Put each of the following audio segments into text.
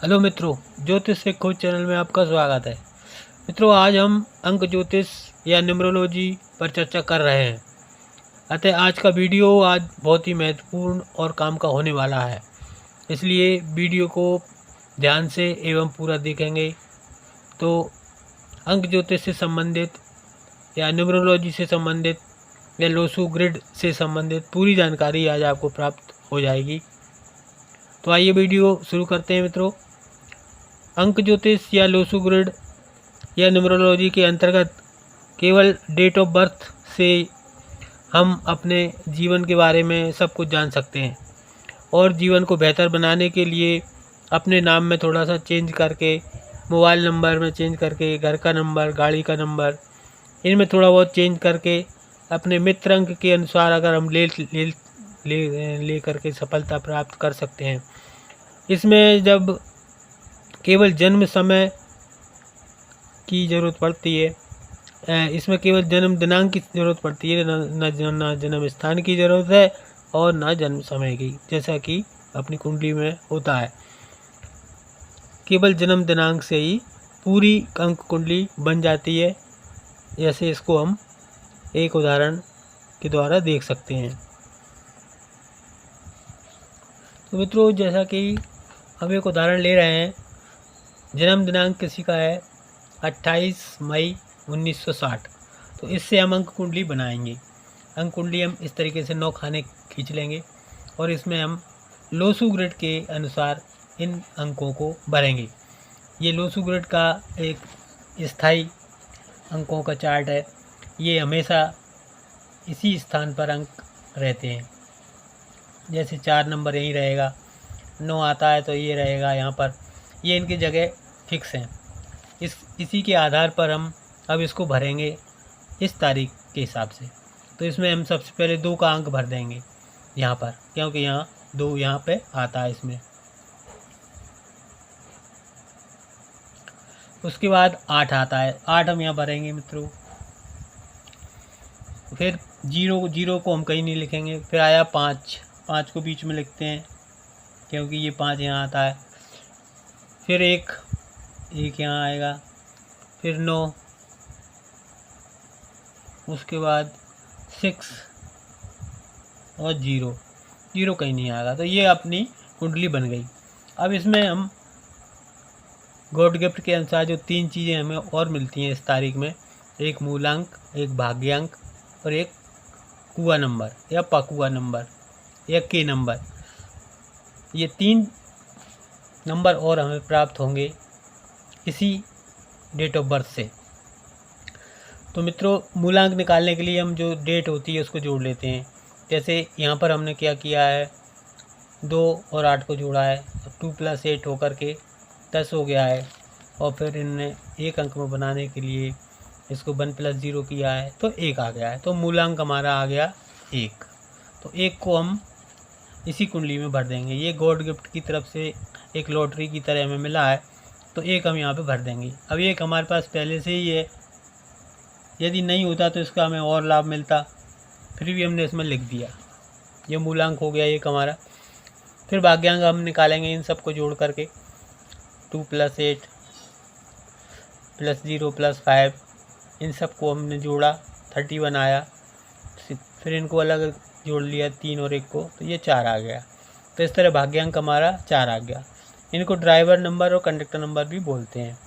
Hello मित्रों, ज्योतिष से खोज चैनल में आपका स्वागत है। मित्रों, आज हम अंक ज्योतिष या न्यूमरोलॉजी पर चर्चा कर रहे हैं। अतः आज का वीडियो बहुत ही महत्वपूर्ण और काम का होने वाला है, इसलिए वीडियो को ध्यान से एवं पूरा देखेंगे तो अंक ज्योतिष से संबंधित या न्यूमरोलॉजी से संबंधित या लोसू ग्रिड से संबंधित पूरी जानकारी आज आपको प्राप्त हो जाएगी। तो आइए वीडियो शुरू करते हैं मित्रों। अंक ज्योतिष या लोसू ग्रिड या न्यूमरोलॉजी के अंतर्गत केवल डेट ऑफ बर्थ से हम अपने जीवन के बारे में सब कुछ जान सकते हैं और जीवन को बेहतर बनाने के लिए अपने नाम में थोड़ा सा चेंज करके, मोबाइल नंबर में चेंज करके, घर का नंबर, गाड़ी का नंबर, इनमें थोड़ा बहुत चेंज करके अपने मित्र अंक के अनुसार अगर हम ले करके सफलता प्राप्त कर सकते हैं। इसमें जब केवल जन्म समय की ज़रूरत पड़ती है, इसमें केवल जन्म दिनांक की ज़रूरत पड़ती है, न जन्म स्थान की ज़रूरत है और न जन्म समय की, जैसा कि अपनी कुंडली में होता है। केवल जन्म दिनांक से ही पूरी अंक कुंडली बन जाती है। जैसे इसको हम एक उदाहरण के द्वारा देख सकते हैं। तो मित्रों, जैसा कि हम एक उदाहरण ले रहे हैं, जन्म दिनांक किसी का है 28 मई 1960। तो इससे हम अंक कुंडली बनाएंगे। अंक कुंडली हम इस तरीके से 9 खाने खींच लेंगे और इसमें हम लोसू ग्रिड के अनुसार इन अंकों को भरेंगे। ये लोसू ग्रिड का एक स्थायी अंकों का चार्ट है। ये हमेशा इसी स्थान पर अंक रहते हैं। जैसे 4 नंबर यहीं रहेगा, 9 आता है तो ये रहेगा यहाँ पर। ये इनकी जगह फिक्स हैं। इसी के आधार पर हम अब इसको भरेंगे इस तारीख के हिसाब से। तो इसमें हम सबसे पहले 2 का अंक भर देंगे यहाँ पर, क्योंकि यहाँ 2 यहाँ पे आता है इसमें। उसके बाद 8 आता है, 8 हम यहाँ भरेंगे मित्रों। फिर 0 को हम कहीं नहीं लिखेंगे। फिर आया 5 को बीच में लिखते हैं क्योंकि ये 5 यहाँ आता है। फिर 1 यहाँ आएगा, फिर 9, उसके बाद 6 और 0 कहीं नहीं आएगा। तो ये अपनी कुंडली बन गई। अब इसमें हम गॉड गिफ्ट के अनुसार जो 3 चीज़ें हमें और मिलती हैं इस तारीख में, एक मूलांक, एक भाग्यांक और एक कुआ नंबर या पकुआ नंबर या के नंबर। ये 3 नंबर और हमें प्राप्त होंगे इसी डेट ऑफ बर्थ से। तो मित्रों, मूलांक निकालने के लिए हम जो डेट होती है उसको जोड़ लेते हैं। जैसे यहाँ पर हमने क्या किया है, 2 और 8 को जोड़ा है, 2 + 8 होकर के 10 हो गया है। और फिर इनने एक अंक में बनाने के लिए इसको 1 + 0 किया है तो 1 आ गया है। तो मूलांक हमारा आ गया 1। तो 1 को हम इसी कुंडली में भर देंगे। ये गॉड गिफ्ट की तरफ से एक लॉटरी की तरह हमें मिला है, तो 1 हम यहाँ पे भर देंगे। अब 1 हमारे पास पहले से ही है, यदि नहीं होता तो इसका हमें और लाभ मिलता, फिर भी हमने इसमें लिख दिया। ये मूलांक हो गया 1 हमारा। फिर भाग्यांक हम निकालेंगे इन सबको जोड़ करके, 2 + 8 + 0 + 5, इन सबको हमने जोड़ा, 31 आया। फिर इनको अलग जोड़ लिया, 3 और 1 को, तो ये 4 आ गया। तो इस तरह भाग्यांक हमारा 4 आ गया। इनको ड्राइवर नंबर और कंडक्टर नंबर भी बोलते हैं।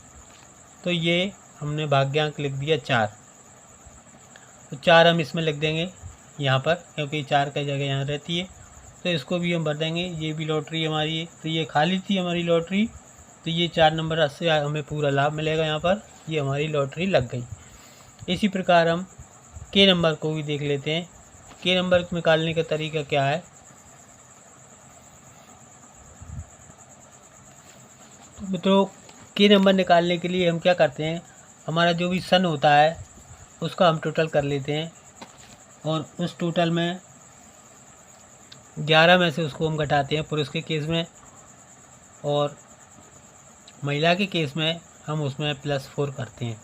तो ये हमने भाग्यांक लिख दिया 4। तो 4 हम इसमें लिख देंगे यहाँ पर, क्योंकि 4 की जगह यहाँ रहती है। तो इसको भी हम भर देंगे। ये भी लॉटरी हमारी है, तो ये खाली थी हमारी लॉटरी, तो ये 4 नंबर से हमें पूरा लाभ मिलेगा यहाँ पर। ये हमारी लॉटरी लग गई। इसी प्रकार हम के नंबर को भी देख लेते हैं। के नंबर निकालने का तरीका क्या है। तो मित्रों, के नंबर निकालने के लिए हम क्या करते हैं, हमारा जो भी सन होता है उसका हम टोटल कर लेते हैं और उस टोटल में 11 में से उसको हम घटाते हैं पुरुष के केस में, और महिला के केस में हम उसमें +4 करते हैं।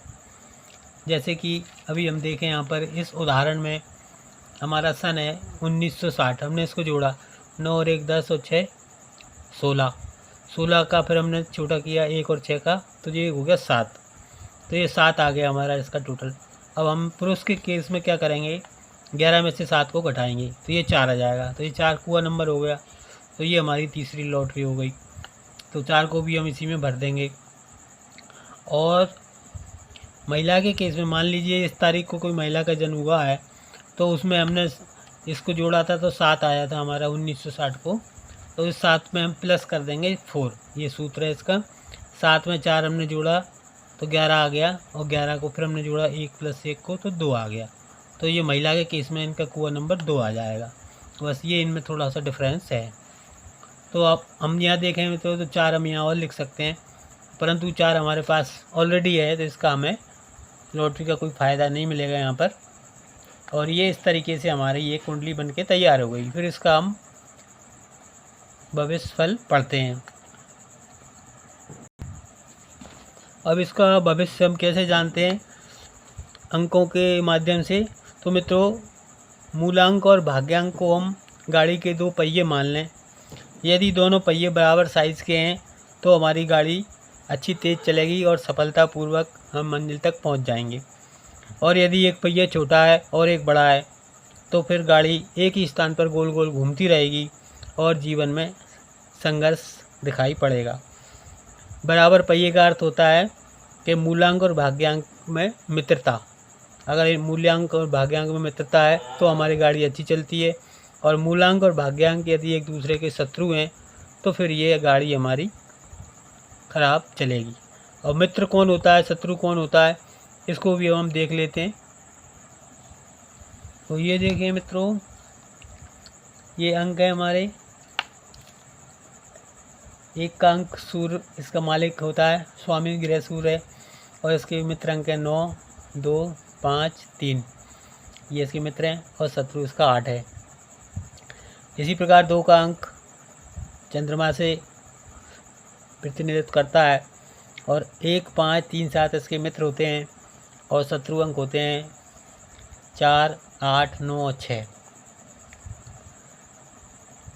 जैसे कि अभी हम देखें यहाँ पर इस उदाहरण में हमारा सन है 1960। हमने इसको जोड़ा, 9 और 1 10 और 6 16। 16 का फिर हमने छोटा किया 1 और 6 का, तो ये हो गया 7। तो ये 7 आ गया हमारा इसका टोटल। अब हम पुरुष के केस में क्या करेंगे, 11 में से 7 को घटाएंगे तो ये 4 आ जाएगा। तो ये 4 कुआ नंबर हो गया। तो ये हमारी तीसरी लॉटरी हो गई। तो 4 को भी हम इसी में भर देंगे। और महिला के केस में मान लीजिए इस तारीख को कोई महिला का जन्म हुआ है, तो उसमें हमने इसको जोड़ा था तो 7 आया था हमारा 1960 को। तो इस 7 में हम प्लस कर देंगे 4, ये सूत्र है इसका। 7 में 4 हमने जोड़ा तो 11 आ गया, और 11 को फिर हमने जोड़ा 1 + 1 को, तो 2 आ गया। तो ये महिला के केस में इनका कुआ नंबर 2 आ जाएगा। बस ये इनमें थोड़ा सा डिफरेंस है। तो अब हम यहाँ देखें तो 4 हम यहाँ और लिख सकते हैं, परंतु 4 हमारे पास ऑलरेडी है, तो इसका हमें लॉटरी का कोई फ़ायदा नहीं मिलेगा यहाँ पर। और ये इस तरीके से हमारी ये कुंडली बन के तैयार हो गई। फिर इसका हम भविष्य फल पढ़ते हैं। अब इसका भविष्य हम कैसे जानते हैं, अंकों के माध्यम से। तो मित्रों, मूलांक और भाग्यांक को हम गाड़ी के 2 पहिए मान लें। यदि दोनों पहिए बराबर साइज़ के हैं तो हमारी गाड़ी अच्छी तेज़ चलेगी और सफलतापूर्वक हम मंजिल तक पहुंच जाएंगे। और यदि एक पहिया छोटा है और एक बड़ा है तो फिर गाड़ी एक ही स्थान पर गोल गोल घूमती रहेगी और जीवन में संघर्ष दिखाई पड़ेगा। बराबर पहिए का अर्थ होता है कि मूलांक और भाग्यांक में मित्रता। अगर मूल्यांक और भाग्यांक में मित्रता है तो हमारी गाड़ी अच्छी चलती है, और मूलांक और भाग्यांक यदि एक दूसरे के शत्रु हैं तो फिर ये गाड़ी हमारी ख़राब चलेगी। और मित्र कौन होता है, शत्रु कौन होता है, इसको भी हम देख लेते हैं। तो ये देखिए मित्रों, ये अंक है हमारे। एक का अंक सूर्य इसका मालिक होता है, स्वामी ग्रह सूर्य है, और इसके मित्र अंक है 9, 2, 5, 3, ये इसके मित्र हैं, और शत्रु इसका 8 है। इसी प्रकार 2 का अंक चंद्रमा से प्रतिनिधित्व करता है, और 1, 5, 3, 7 इसके मित्र होते हैं, और शत्रु अंक होते हैं 4, 8, 9 और 6।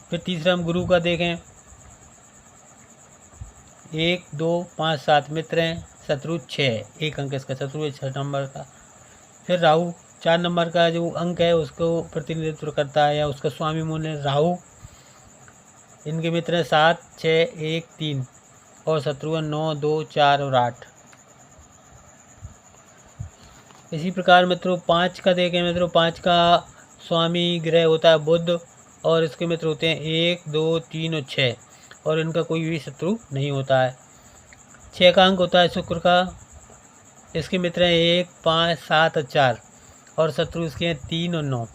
फिर तीसरा हम गुरु का देखें, 1, 2, 5, 7 मित्र हैं, शत्रु 6, 1 अंक इसका शत्रु है 6 नंबर का। फिर राहु 4 नंबर का जो अंक है उसको प्रतिनिधित्व करता है, या उसका स्वामी मूल है राहु। इनके मित्र हैं 7, 6, 1, 3, और शत्रु 9, 2, 4 और 8। इसी प्रकार मित्रों 5 का देखें मित्रों, 5 का स्वामी ग्रह होता है बुध, और इसके मित्र होते हैं 1, 2, 3 और 6, और इनका कोई भी शत्रु नहीं होता है। 6 का अंक होता है शुक्र का, इसके मित्र हैं 1, 5, 7 और 4, और शत्रु इसके हैं 3 और 9।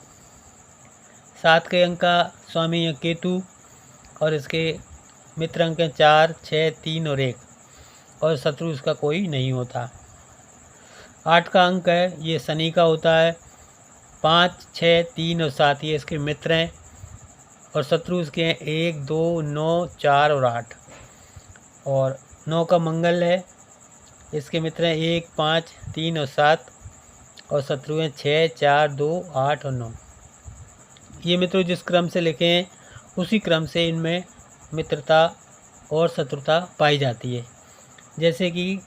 7 के अंक का स्वामी है केतु, और इसके मित्र अंक हैं 4, 6, 3 और 1, और शत्रु इसका कोई नहीं होता। 8 का अंक है ये शनि का होता है, 5, 6, 3 और 7 ये इसके मित्र हैं, और शत्रु इसके हैं 1, 2, 9, 4 और 8। और 9 का मंगल है, इसके मित्र हैं 1, 5, 3 और 7, और शत्रु हैं 6, 4, 2, 8 और 9। ये मित्रों जिस क्रम से लिखे हैं उसी क्रम से इनमें मित्रता और शत्रुता पाई जाती है। जैसे कि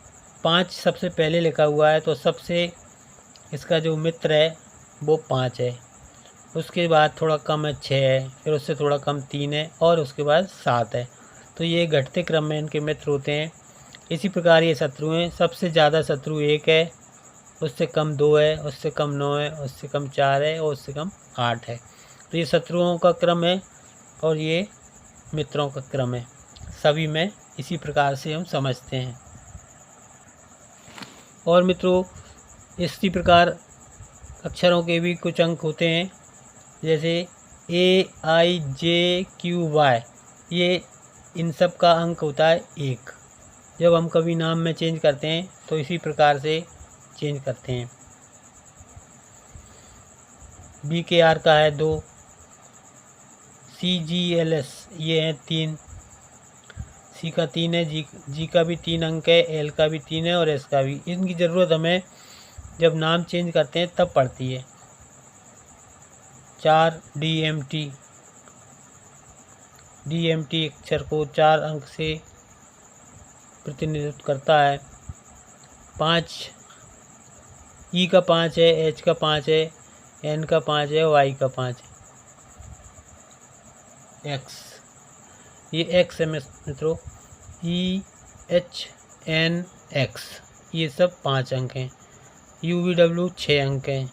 5 सबसे पहले लिखा हुआ है, तो सबसे इसका जो मित्र है वो 5 है, उसके बाद थोड़ा कम है 6 है, फिर उससे थोड़ा कम 3 है, और उसके बाद 7 है। तो ये घटते क्रम में इनके मित्र होते हैं। इसी प्रकार ये शत्रु हैं, सबसे ज़्यादा शत्रु 1 है, उससे कम 2 है, उससे कम 9 है, उससे कम 4 है, और उससे कम 8 है। तो ये शत्रुओं का क्रम है, और ये मित्रों का क्रम है। सभी में इसी प्रकार से हम समझते हैं। और मित्रों इसी प्रकार अक्षरों के भी कुछ अंक होते हैं, जैसे AIJQY, ये इन सब का अंक होता है 1। जब हम कभी नाम में चेंज करते हैं तो इसी प्रकार से चेंज करते हैं। BKR का है 2, CGLS ये है 3, C का 3 है, G का भी 3 अंक है, L का भी 3 है, और S का भी। इनकी ज़रूरत हमें जब नाम चेंज करते हैं तब पड़ती है। 4 DMT अक्षर को 4 अंक से प्रतिनिधित्व करता है। 5 ई का 5 है, एच का 5 है, एन का 5 है, वाई का 5 है, एक्स, ये एक्स है मित्रों, ई एच एन एक्स, ये सब 5 अंक हैं। यू वी डब्ल्यू 6 अंक हैं,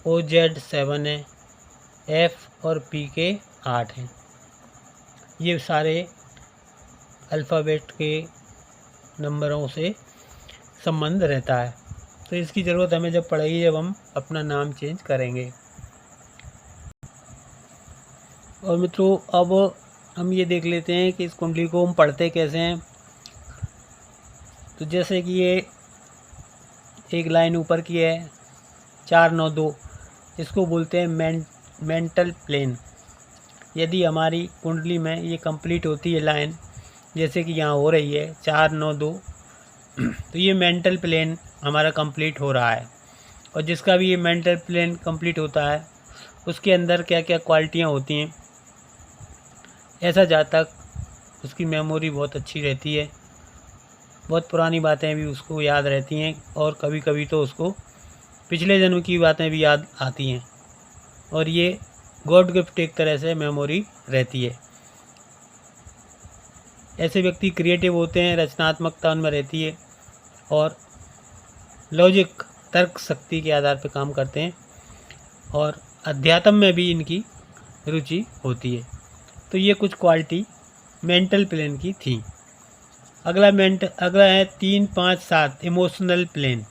ओ जेड 7 है, एफ और पी के 8 हैं। ये सारे अल्फ़ाबेट के नंबरों से संबंध रहता है। तो इसकी ज़रूरत हमें जब पड़ेगी जब हम अपना नाम चेंज करेंगे। और मित्रों अब हम ये देख लेते हैं कि इस कुंडली को हम पढ़ते कैसे हैं। तो जैसे कि ये एक लाइन ऊपर की है 492, इसको बोलते हैं मेंटल प्लेन। यदि हमारी कुंडली में ये कंप्लीट होती है लाइन, जैसे कि यहाँ हो रही है 492, तो ये मेंटल प्लेन हमारा कंप्लीट हो रहा है। और जिसका भी ये मेंटल प्लेन कंप्लीट होता है उसके अंदर क्या क्या क्वालिटियाँ होती हैं। ऐसा जातक, उसकी मेमोरी बहुत अच्छी रहती है, बहुत पुरानी बातें भी उसको याद रहती हैं, और कभी कभी तो उसको पिछले जन्म की बातें भी याद आती हैं। और ये गॉड गिफ्ट एक तरह से मेमोरी रहती है। ऐसे व्यक्ति क्रिएटिव होते हैं, रचनात्मकता उनमें रहती है, और लॉजिक तर्क शक्ति के आधार पर काम करते हैं, और अध्यात्म में भी इनकी रुचि होती है। तो ये कुछ क्वालिटी मेंटल प्लेन की थी। अगला है 3, 5, 7 इमोशनल प्लेन।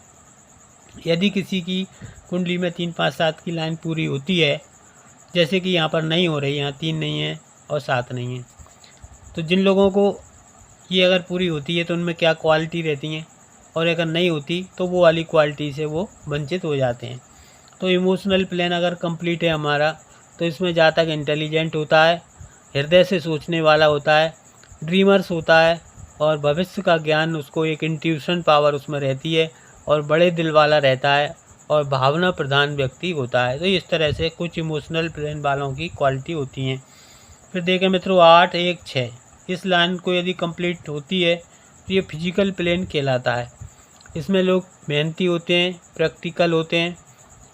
यदि किसी की कुंडली में 3, 5, 7 की लाइन पूरी होती है, जैसे कि यहाँ पर नहीं हो रही, यहाँ 3 नहीं है और 7 नहीं है, तो जिन लोगों को ये अगर पूरी होती है तो उनमें क्या क्वालिटी रहती हैं, और अगर नहीं होती तो वो वाली क्वालिटी से वो वंचित हो जाते हैं। तो इमोशनल प्लेन अगर कंप्लीट है हमारा, तो इसमें जातक इंटेलिजेंट होता है, हृदय से सोचने वाला होता है, ड्रीमर्स होता है, और भविष्य का ज्ञान उसको, एक इंट्यूशन पावर उसमें रहती है, और बड़े दिल वाला रहता है, और भावना प्रधान व्यक्ति होता है। तो इस तरह से कुछ इमोशनल प्लेन वालों की क्वालिटी होती हैं। फिर देखें मित्रों 8, 1, 6, इस लाइन को यदि कंप्लीट होती है तो ये फिजिकल प्लेन कहलाता है। इसमें लोग मेहनती होते हैं, प्रैक्टिकल होते हैं,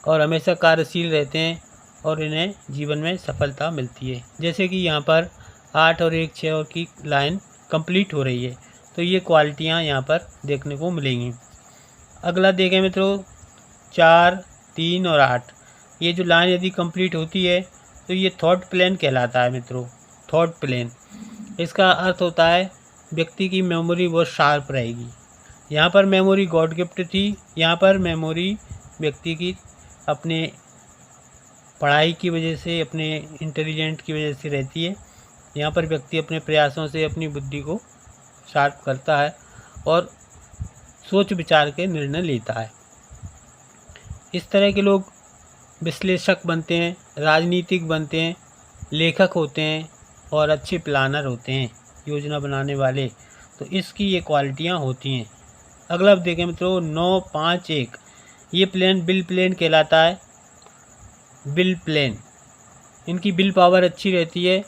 और हमेशा कार्यशील रहते हैं, और इन्हें जीवन में सफलता मिलती है। जैसे कि यहाँ पर 8 और 1, 6 और की लाइन कंप्लीट हो रही है, तो ये क्वालिटियाँ यहाँ पर देखने को मिलेंगी। अगला देखें मित्रों 4, 3 और 8, ये जो लाइन यदि कंप्लीट होती है तो ये थॉट प्लेन कहलाता है मित्रों। थॉट प्लेन, इसका अर्थ होता है व्यक्ति की मेमोरी बहुत शार्प रहेगी। यहाँ पर मेमोरी गॉड गिफ्ट थी, यहाँ पर मेमोरी व्यक्ति की अपने पढ़ाई की वजह से, अपने इंटेलिजेंट की वजह से रहती है। यहाँ पर व्यक्ति अपने प्रयासों से अपनी बुद्धि को शार्प करता है और सोच विचार के निर्णय लेता है। इस तरह के लोग विश्लेषक बनते हैं, राजनीतिक बनते हैं, लेखक होते हैं, और अच्छे प्लानर होते हैं, योजना बनाने वाले। तो इसकी ये क्वालिटियाँ होती हैं। अगला देखें मित्रों 9, 5, 1, ये प्लेन बिल प्लेन कहलाता है। बिल प्लेन, इनकी बिल पावर अच्छी रहती है,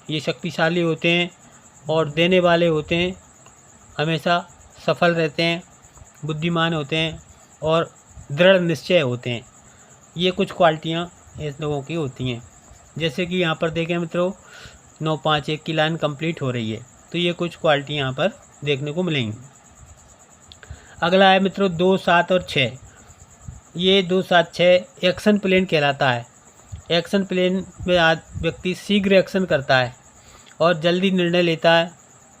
ये शक्तिशाली होते हैं और देने वाले होते हैं, हमेशा सफल रहते हैं, बुद्धिमान होते हैं और दृढ़ निश्चय होते हैं। ये कुछ क्वालिटियाँ इस लोगों की होती हैं। जैसे कि यहाँ पर देखें मित्रों 9, 5, 1 की लाइन कंप्लीट हो रही है, तो ये कुछ क्वालिटी यहाँ पर देखने को मिलेंगी। अगला है मित्रों 2, 7 और 6, ये 2, 7, 6 एक्शन प्लेन कहलाता है। एक्शन प्लेन में आज व्यक्ति शीघ्र एक्शन करता है और जल्दी निर्णय लेता है।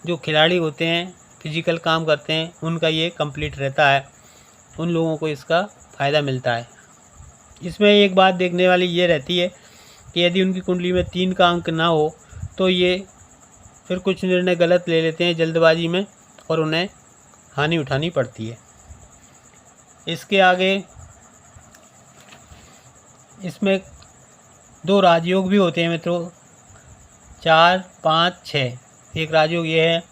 जो खिलाड़ी होते हैं, फिजिकल काम करते हैं, उनका ये कंप्लीट रहता है, उन लोगों को इसका फ़ायदा मिलता है। इसमें एक बात देखने वाली ये रहती है कि यदि उनकी कुंडली में 3 का अंक ना हो तो ये फिर कुछ निर्णय गलत ले लेते हैं जल्दबाजी में, और उन्हें हानि उठानी पड़ती है। इसके आगे इसमें 2 राजयोग भी होते हैं मित्रों, 4, 5, 6, एक राजयोग ये है,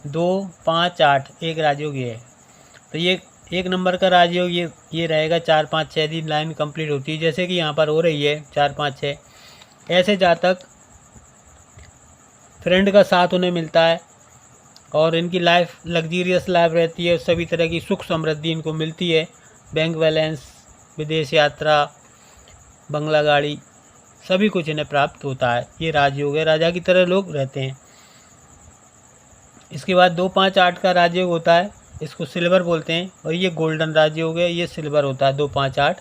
2, 5, 8 एक राजयोग ये है। तो ये 1 नंबर का राजयोग ये रहेगा 4, 5, 6 दिन लाइन कंप्लीट होती है, जैसे कि यहाँ पर हो रही है 4, 5, 6। ऐसे जातक फ्रेंड का साथ उन्हें मिलता है, और इनकी लाइफ लग्जीरियस लाइफ रहती है, सभी तरह की सुख समृद्धि इनको मिलती है। बैंक बैलेंस, विदेश यात्रा, बंगला गाड़ी, सभी कुछ इन्हें प्राप्त होता है। ये राजयोग है, राजा की तरह लोग रहते हैं। इसके बाद 2, 5, 8 का राजयोग होता है, इसको सिल्वर बोलते हैं, और ये गोल्डन राजयोग है, ये सिल्वर होता है 2, 5, 8।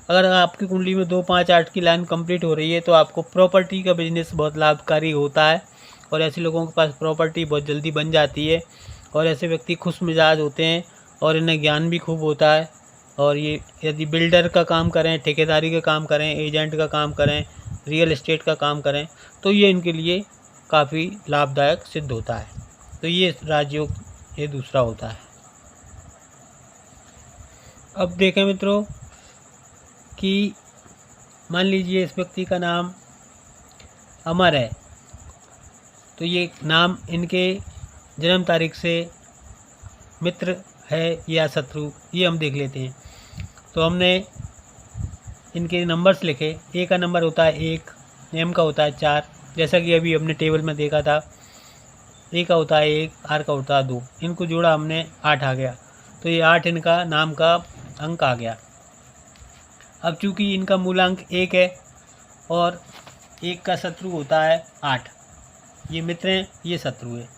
अगर आपकी कुंडली में 2, 5, 8 की लाइन कंप्लीट हो रही है तो आपको प्रॉपर्टी का बिजनेस बहुत लाभकारी होता है, और ऐसे लोगों के पास प्रॉपर्टी बहुत जल्दी बन जाती है, और ऐसे व्यक्ति खुश मिजाज होते हैं और इन्हें ज्ञान भी खूब होता है। और ये यदि बिल्डर का काम करें, ठेकेदारी का काम करें, एजेंट का काम करें, रियल एस्टेट का काम करें, तो ये इनके लिए काफ़ी लाभदायक सिद्ध होता है। तो ये राजयोग ये दूसरा होता है। अब देखें मित्रों कि मान लीजिए इस व्यक्ति का नाम अमर है, तो ये नाम इनके जन्म तारीख से मित्र है या शत्रु, ये हम देख लेते हैं। तो हमने इनके नंबर्स लिखे। ए का नंबर होता है 1, एम का होता है 4, जैसा कि अभी हमने टेबल में देखा था। ए का होता है 1, आर का होता है 2, इनको जोड़ा हमने 8 आ गया। तो ये 8 इनका नाम का अंक आ गया। अब चूँकि इनका मूलांक 1 है और 1 का शत्रु होता है 8, ये मित्र हैं, ये शत्रु है,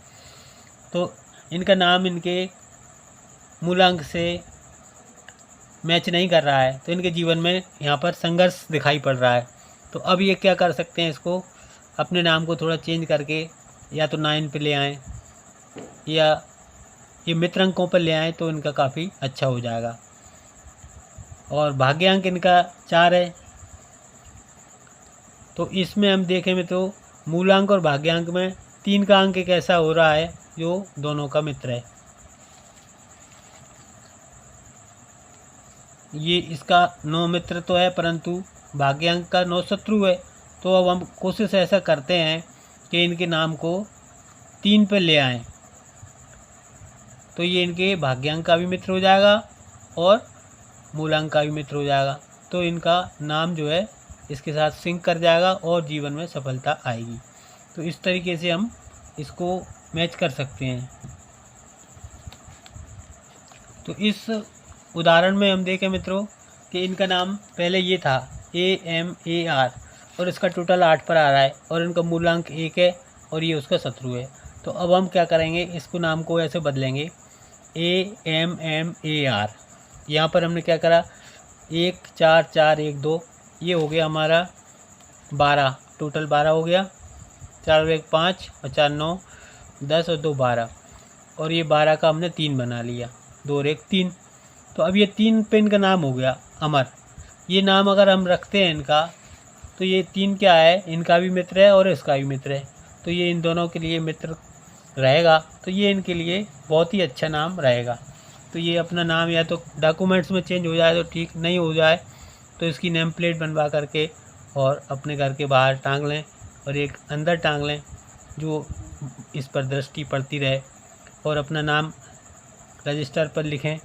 तो इनका नाम इनके मूलांक से मैच नहीं कर रहा है, तो इनके जीवन में यहाँ पर संघर्ष दिखाई पड़ रहा है। तो अब ये क्या कर सकते हैं, इसको अपने नाम को थोड़ा चेंज करके या तो 9 पे ले आएँ या ये मित्र अंकों पर ले आएँ, तो इनका काफ़ी अच्छा हो जाएगा। और भाग्यांक इनका 4 है, तो इसमें हम देखें में तो मूलांक और भाग्यांक में 3 का अंक एक ऐसा हो रहा है जो दोनों का मित्र है। ये इसका 9 मित्र तो है, परंतु भाग्यांक का 9 शत्रु है। तो अब हम कोशिश ऐसा करते हैं कि इनके नाम को 3 पे ले आएं, तो ये इनके भाग्यांक का भी मित्र हो जाएगा और मूलांक का भी मित्र हो जाएगा। तो इनका नाम जो है इसके साथ सिंक कर जाएगा और जीवन में सफलता आएगी। तो इस तरीके से हम इसको मैच कर सकते हैं। तो इस उदाहरण में हम देखें मित्रों कि इनका नाम पहले ये था AMAR, और इसका टोटल 8 पर आ रहा है, और इनका मूलांक 1 है और ये उसका शत्रु है। तो अब हम क्या करेंगे, इसको नाम को ऐसे बदलेंगे AMMAR। यहाँ पर हमने क्या करा, 1 4 4 1 2, ये हो गया हमारा 12, टोटल 12 हो गया। 4 और 1 5 और 4 9 10 और 2 12, और ये 12 का हमने 3 बना लिया, 2 और 1 3। तो अब ये 3 पे इनका नाम हो गया अमर। ये नाम अगर हम रखते हैं इनका, तो ये 3 क्या है, इनका भी मित्र है और इसका भी मित्र है, तो ये इन दोनों के लिए मित्र रहेगा। तो ये इनके लिए बहुत ही अच्छा नाम रहेगा। तो ये अपना नाम या तो डॉक्यूमेंट्स में चेंज हो जाए तो ठीक, नहीं हो जाए तो इसकी नेम प्लेट बनवा करके और अपने घर के बाहर टांग लें और एक अंदर टांग लें जो इस पर दृष्टि पड़ती रहे, और अपना नाम रजिस्टर पर लिखें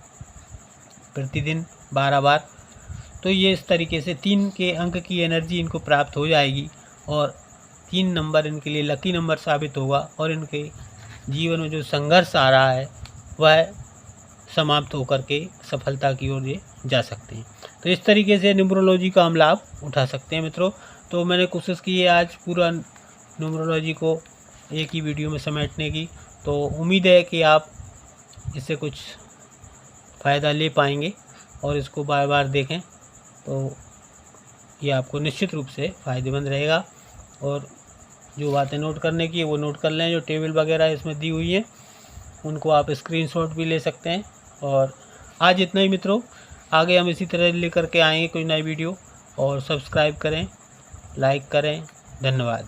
प्रतिदिन 12 बार। तो ये इस तरीके से 3 के अंक की एनर्जी इनको प्राप्त हो जाएगी और 3 नंबर इनके लिए लकी नंबर साबित होगा, और इनके जीवन में जो संघर्ष आ रहा है वह समाप्त होकर के सफलता की ओर ये जा सकते हैं। तो इस तरीके से न्यूमरोलॉजी का हम लाभ उठा सकते हैं मित्रों। तो मैंने कोशिश की है आज पूरा न्यूमरोलॉजी को एक ही वीडियो में समेटने की, तो उम्मीद है कि आप इससे कुछ फ़ायदा ले पाएंगे और इसको बार बार देखें, तो ये आपको निश्चित रूप से फ़ायदेमंद रहेगा। और जो बातें नोट करने की है वो नोट कर लें, जो टेबल वगैरह इसमें दी हुई है उनको आप स्क्रीनशॉट भी ले सकते हैं। और आज इतना ही मित्रों, आगे हम इसी तरह लेकर के आएंगे कोई नई वीडियो, और सब्सक्राइब करें, लाइक करें। धन्यवाद।